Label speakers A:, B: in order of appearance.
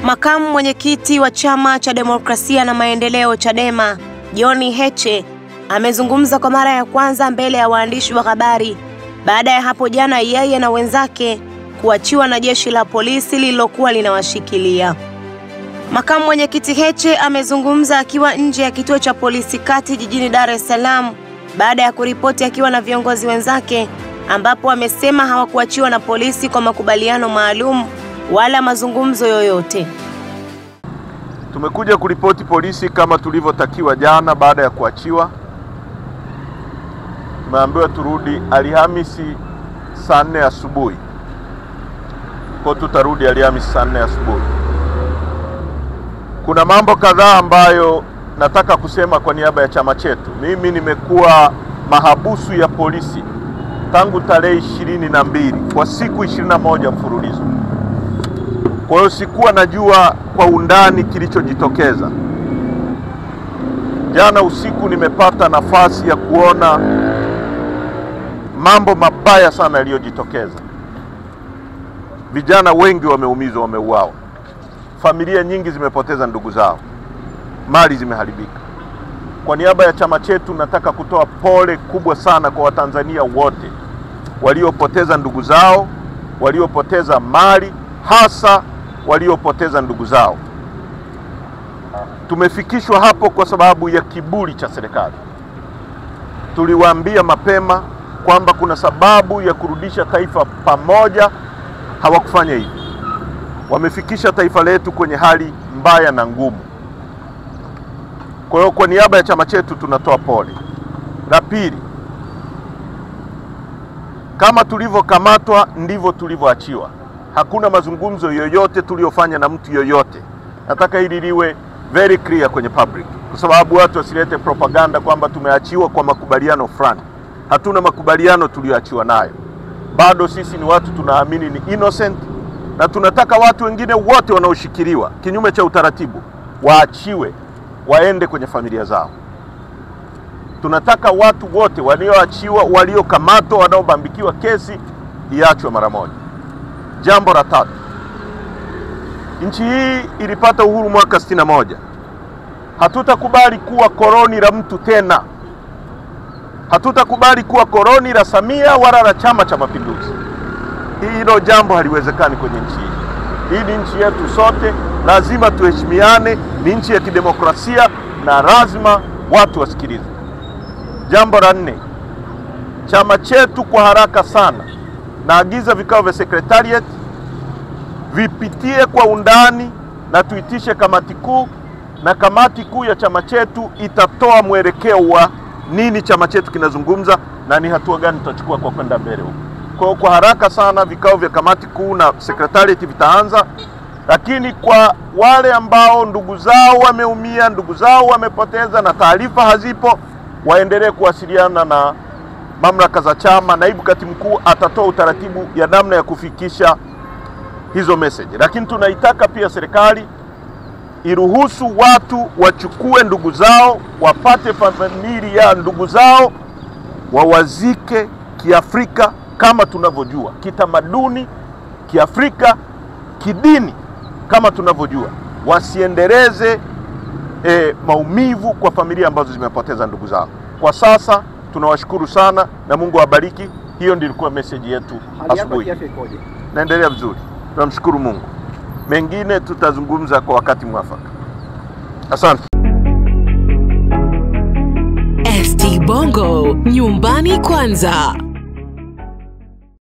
A: Makamu mwenyekiti wa Chama cha Demokrasia na Maendeleo Chadema, John Heche, amezungumza kwa mara ya kwanza mbele ya waandishi wa habari baada ya hapo jana yeye na wenzake kuachiwa na jeshi la polisi lililokuwa linawashikilia. Makamu mwenyekiti Heche amezungumza akiwa nje ya kituo cha polisi kati jijini Dar es Salaam baada ya kuripoti akiwa na viongozi wenzake, ambapo amesema hawakuachiwa na polisi kwa makubaliano maalum wala mazungumzo yoyote.
B: Tumekuja kuripoti polisi kama tulivyotakiwa jana baada ya kuachiwa. Tumeambiwa turudi Alhamisi saa 4 asubuhi. Kwa tutarudi Alhamisi saa 4 asubuhi. Kuna mambo kadhaa ambayo nataka kusema kwa niaba ya chama chetu. Mimi nimekuwa mahabusu ya polisi tangu tarehe 22 kwa siku 21 mfululizo. Kwa hiyo sikuwa najua kwa undani kilichojitokeza. Jana usiku nimepata nafasi ya kuona mambo mabaya sana yaliyojitokeza. Vijana wengi wameumizwa, wameuawa. Familia nyingi zimepoteza ndugu zao. Mali zimeharibika. Kwa niaba ya chama chetu nataka kutoa pole kubwa sana kwa Watanzania wote waliopoteza ndugu zao, waliopoteza mali, hasa waliopoteza ndugu zao. Tumefikishwa hapo kwa sababu ya kiburi cha serikali. Tuliwaambia mapema kwamba kuna sababu ya kurudisha taifa pamoja, hawakufanya hivi. Wamefikisha taifa letu kwenye hali mbaya na ngumu. Kwa hiyo kwa niaba ya chama chetu tunatoa pole. La pili, kama tulivyokamatwa ndivyo tulivyoachiwa. Hakuna mazungumzo yoyote tuliyofanya na mtu yoyote. Nataka hili liwe very clear kwenye public, kwa sababu watu wasilete propaganda kwamba tumeachiwa kwa makubaliano fulani. Hatuna makubaliano tuliyoachiwa nayo. Bado sisi ni watu tunaamini ni innocent, na tunataka watu wengine wote wanaoshikiliwa kinyume cha utaratibu waachiwe, waende kwenye familia zao. Tunataka watu wote walioachiwa, waliokamatwa, wanaobambikiwa kesi iachwe mara moja. Jambo la tatu, nchi hii ilipata uhuru mwaka 61. Hatutakubali kuwa koloni la mtu tena. Hatutakubali kuwa koloni la Samia wala la Chama cha Mapinduzi. Hilo jambo haliwezekani kwenye nchi hii. Hii ni nchi yetu sote, lazima tuheshimiane, ni nchi ya kidemokrasia na lazima watu wasikilizwe. Jambo la 4, chama chetu kwa haraka sana naagiza vikao vya secretariat vipitie kwa undani na tuitishe kamati kuu, na kamati kuu ya chama chetu itatoa mwelekeo wa nini chama chetu kinazungumza na ni hatua gani tutachukua kwa kwenda mbele huko. Kwa haraka sana vikao vya kamati kuu na secretariat vitaanza, lakini kwa wale ambao ndugu zao wameumia, ndugu zao wamepoteza na taarifa hazipo, waendelee kuwasiliana na mamlaka za chama. Naibu katibu mkuu atatoa utaratibu ya namna ya kufikisha hizo message. Lakini tunaitaka pia serikali iruhusu watu wachukue ndugu zao, wapate familia ya ndugu zao, wawazike kiafrika kama tunavyojua, kitamaduni, kiafrika, kidini kama tunavyojua. Wasiendeleze maumivu kwa familia ambazo zimepoteza ndugu zao. Kwa sasa tunawashukuru sana na Mungu awabariki. Hiyo ndio ilikuwa message yetu asubuhi. Naendelea vizuri. Tunamshukuru Mungu. Mengine tutazungumza kwa wakati mwafaka. Asante.
C: ST Bongo, nyumbani kwanza.